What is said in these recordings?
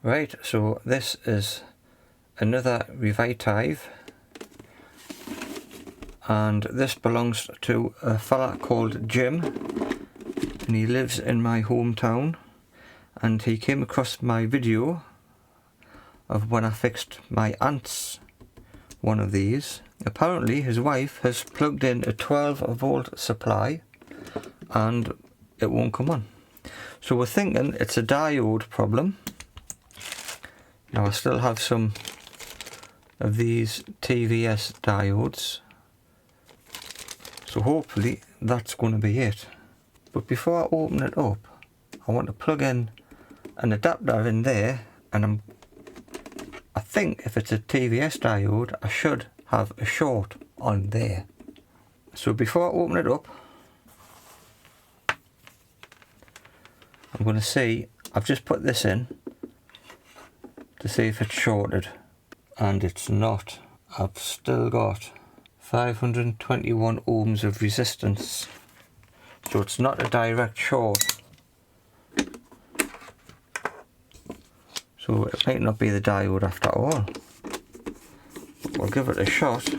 Right, so this is another Revitive, and this belongs to a fella called Jim, and he lives in my hometown, and he came across my video of when I fixed my aunt's one of these. Apparently his wife has plugged in a 12-volt supply and it won't come on. So we're thinking it's a diode problem. Now I still have some of these TVS diodes, so hopefully that's going to be it. But before I open it up, I want to plug in an adapter in there, and I think if it's a TVS diode I should have a short on there. So before I open it up, I'm going to see, I've just put this in to see if it's shorted, and it's not. I've still got 521 ohms of resistance, so it's not a direct short. So it might not be the diode after all. But we'll give it a shot.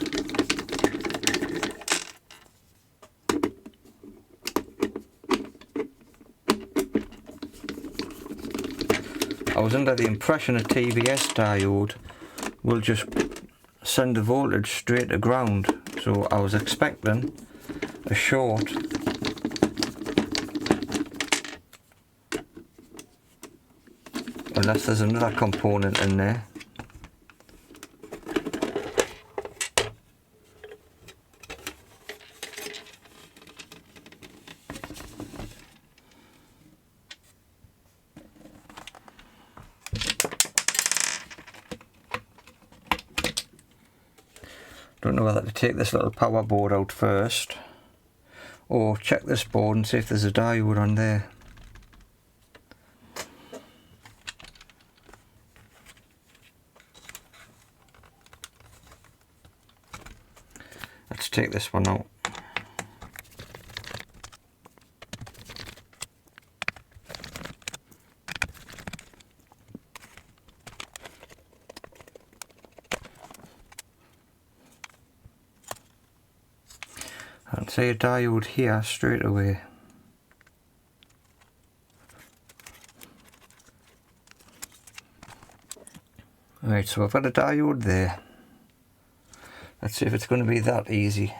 I was under the impression a TVS diode will just send the voltage straight to ground, so I was expecting a short. Unless there's another component in there. Don't know whether to take this little power board out first or check this board and see if there's a diode on there. Let's take this one out. I'd say a diode here straight away. Right, so I've got a diode there. Let's see if it's going to be that easy.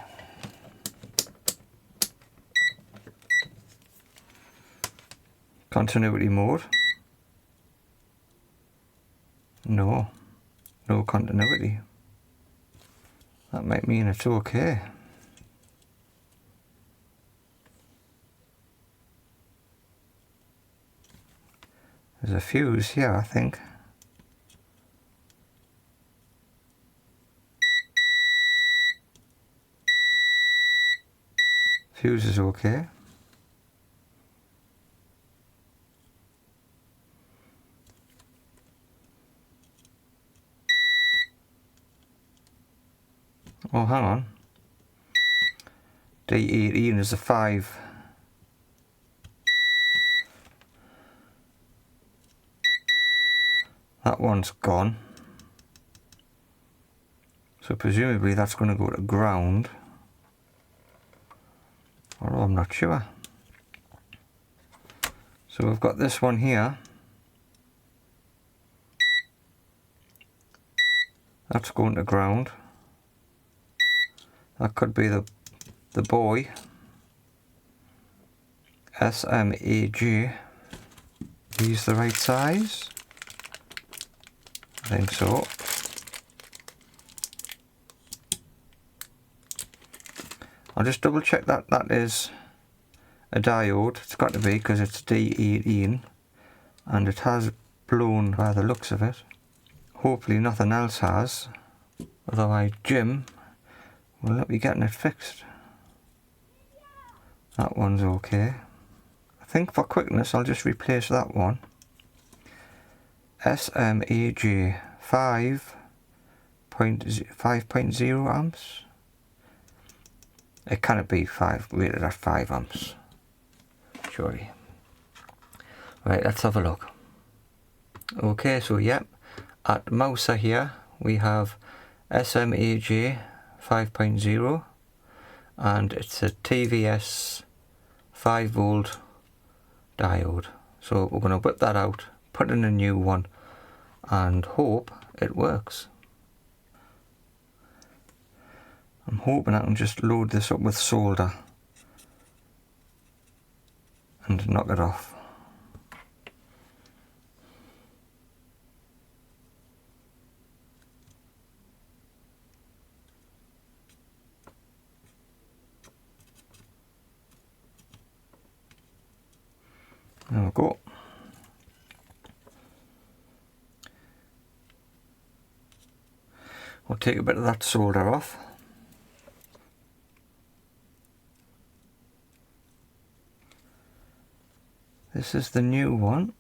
Continuity mode. No continuity. That might mean it's okay. There's a fuse here, I think. Fuse is okay. Oh, hang on. D18 is a 5. That one's gone. So presumably that's going to go to ground. Although I'm not sure. So we've got this one here. That's going to ground. That could be the boy. SMAG. These the right size? I think so. I'll just double check that that is a diode. It's got to be, because it's D18 and it has blown by the looks of it. Hopefully nothing else has, otherwise Jim will not be getting it fixed. That one's okay. I think for quickness I'll just replace that one. SMAG 5.0 amps. It cannot be rated at 5 amps. Surely. Right, let's have a look. Okay, so yep, at Mouser here we have SMAJ 5.0 and it's a TVS 5V diode. So we're going to whip that out, put in a new one and hope it works. I'm hoping I can just load this up with solder and knock it off. There we go. We'll take a bit of that solder off. This is the new one.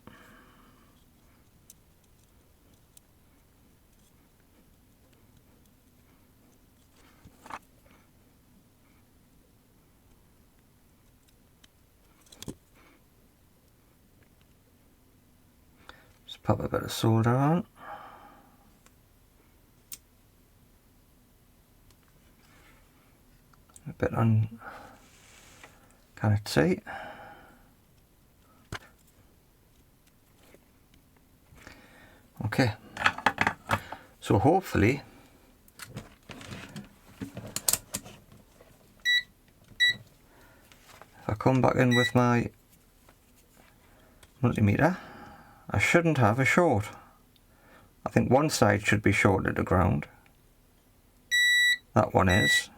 Just pop a bit of solder on. A bit on, can it see? Okay, so hopefully if I come back in with my multimeter, I shouldn't have a short. I think one side should be shorted to ground. That one is,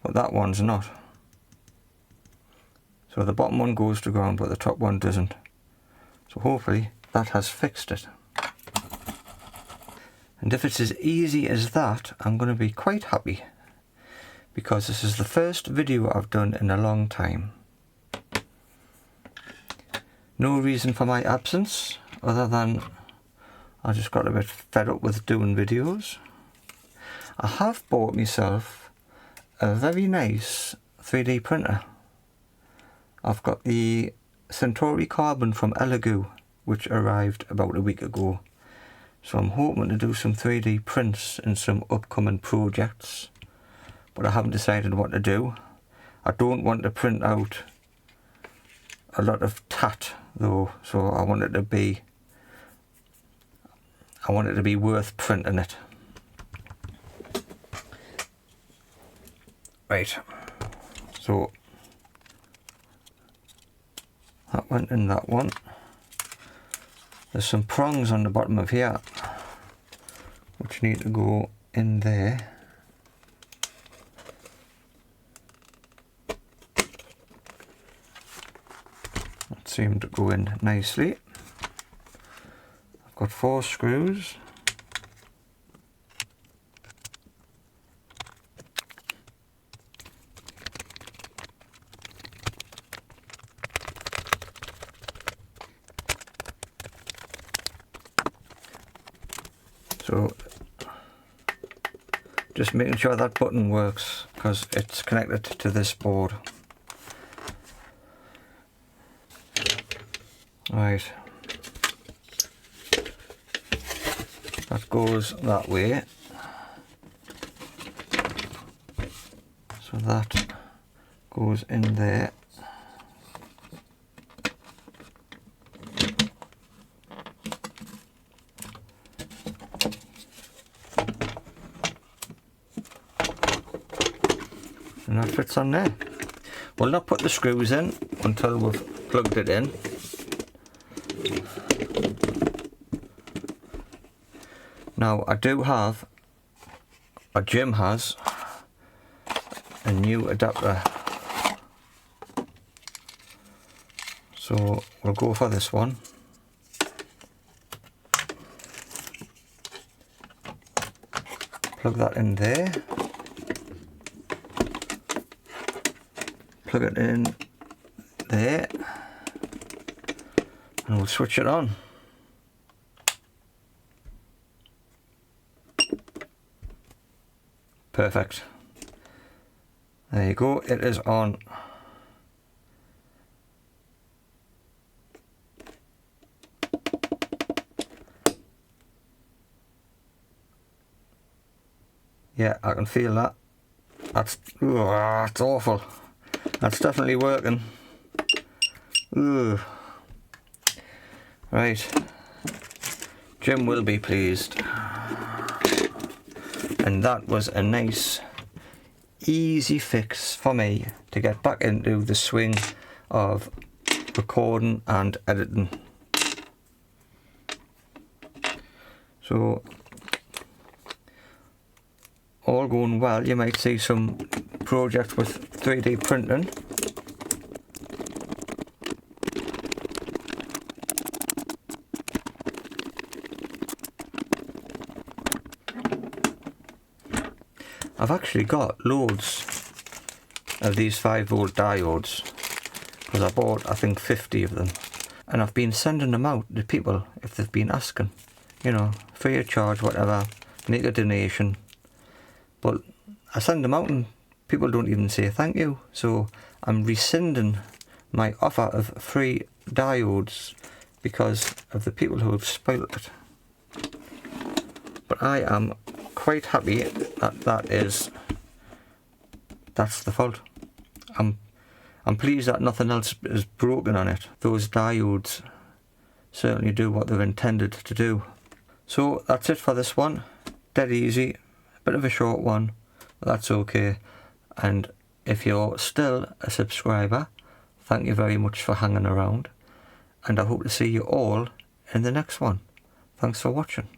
but that one's not. So the bottom one goes to ground but the top one doesn't. So hopefully that has fixed it. And if it's as easy as that, I'm going to be quite happy, because this is the first video I've done in a long time. No reason for my absence other than I just got a bit fed up with doing videos. I have bought myself a very nice 3D printer. I've got the Centauri Carbon from Elegoo, which arrived about a week ago. So I'm hoping to do some 3D prints in some upcoming projects, but I haven't decided what to do. I don't want to print out a lot of tat though, so I want it to be worth printing it. Right, so that went in that one. There's some prongs on the bottom of here which need to go in there. That seemed to go in nicely. I've got 4 screws. So just making sure that button works because it's connected to this board. Right, that goes that way, so that goes in there. And that fits on there. We'll not put the screws in until we've plugged it in. Now I do have, or Jim has, a new adapter. So we'll go for this one. Plug that in there. Plug it in there. And we'll switch it on. Perfect. There you go, it is on. Yeah, I can feel that. That's awful. That's definitely working. Ugh. Right. Jim will be pleased. And that was a nice, easy fix for me to get back into the swing of recording and editing. So, all going well. You might see some projects with 3D printing. I've actually got loads of these 5V diodes because I bought, I think, 50 of them, and I've been sending them out to people if they've been asking, you know, free of charge, whatever, make a donation. But I send them out and people don't even say thank you, so I'm rescinding my offer of free diodes because of the people who have spoilt it. But I am quite happy that that's the fault. I'm pleased that nothing else is broken on it. Those diodes certainly do what they're intended to do. So that's it for this one. Dead easy, a bit of a short one, but that's okay. And if you're still a subscriber, thank you very much for hanging around, and I hope to see you all in the next one. Thanks for watching.